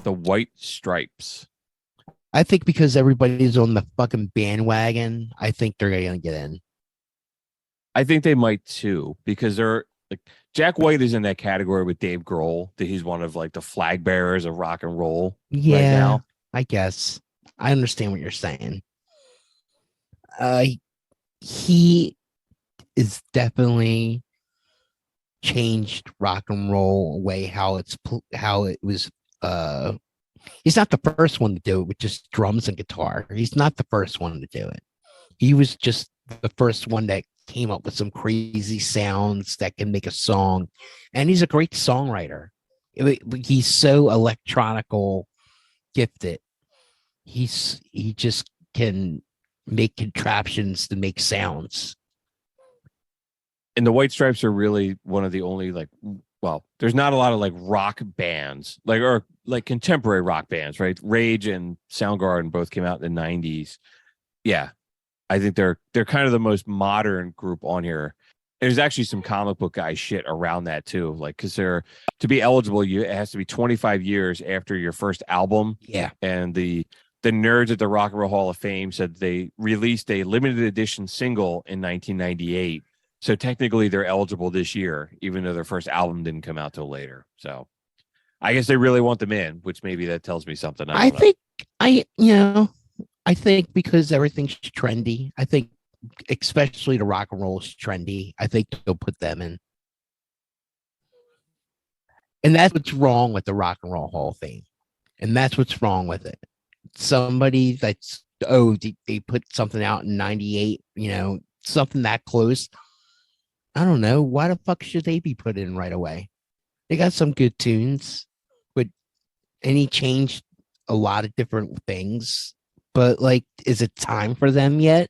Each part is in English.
The White Stripes. I think because everybody's on the fucking bandwagon, I think they're gonna get in. I think they might too, because they're like Jack White is in that category with Dave Grohl, that he's one of like the flag bearers of rock and roll right Yeah, now. I guess. I understand what you're saying. Uh, he is definitely changed rock and roll away how it was. He's not the first one to do it with just drums and guitar. He's not the first one to do it. He was just the first one that came up with some crazy sounds that can make a song, and he's a great songwriter. He's so electronical gifted. He just can make contraptions to make sounds. And the White Stripes are really one of the only like, well, there's not a lot of like rock bands, like, or like contemporary rock bands, right? Rage and Soundgarden both came out in the 90s. Yeah. I think they're kind of the most modern group on here. There's actually some comic book guy shit around that too. Like, because they're to be eligible, it has to be 25 years after your first album. Yeah. And the nerds at the Rock and Roll Hall of Fame said they released a limited edition single in 1998. So technically they're eligible this year, even though their first album didn't come out till later. So I guess they really want them in, which maybe that tells me something. I I don't know. think I think because everything's trendy, I think especially the rock and roll is trendy. I think they'll put them in. And that's what's wrong with the Rock and Roll Hall of Fame. And that's what's wrong with it. Somebody that's, they put something out in 98, something that close. I don't know. Why the fuck should they be put in right away? They got some good tunes, but and he changed a lot of different things. But like, is it time for them yet?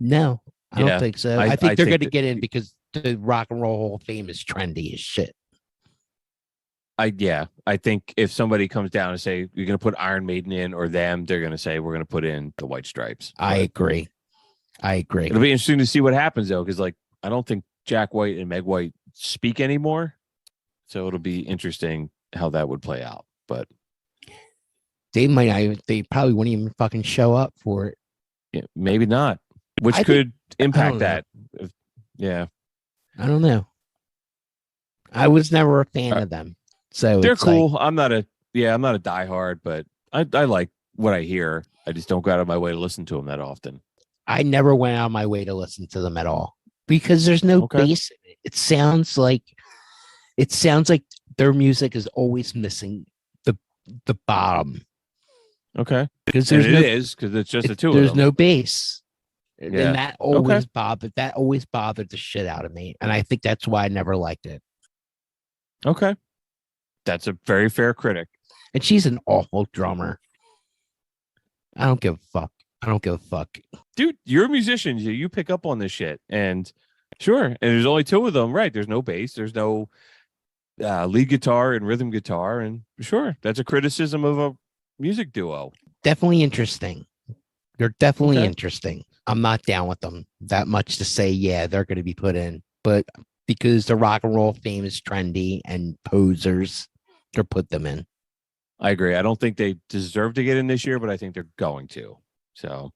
No, I don't think so. I think they're going to get in because the Rock and Roll Hall of Fame is trendy as shit. I think if somebody comes down and say you're going to put Iron Maiden in or them, they're going to say we're going to put in the White Stripes. I agree. It'll be interesting to see what happens though, because like I don't think Jack White and Meg White speak anymore, so it'll be interesting how that would play out. But they probably wouldn't even fucking show up for it. Yeah, maybe not, which could impact that. Yeah, I don't know. I was never a fan of them. So they're cool. I'm not a diehard, but I like what I hear. I just don't go out of my way to listen to them that often. I never went out of my way to listen to them at all because there's no bass in it. It sounds like their music is always missing the bottom. Okay, because it's just the two of them. There's no bass. And that always bothered the shit out of me. And I think that's why I never liked it. Okay. That's a very fair critic. And she's an awful drummer. I don't give a fuck. Dude, you're a musician. You pick up on this shit. And sure. And there's only two of them, right? There's no bass. There's no lead guitar and rhythm guitar. And sure, that's a criticism of a music duo. Definitely interesting. They're definitely interesting. I'm not down with them that much to say, yeah, they're going to be put in. But because the Rock and Roll Fame is trendy and posers, they'll put them in. I agree. I don't think they deserve to get in this year, but I think they're going to. So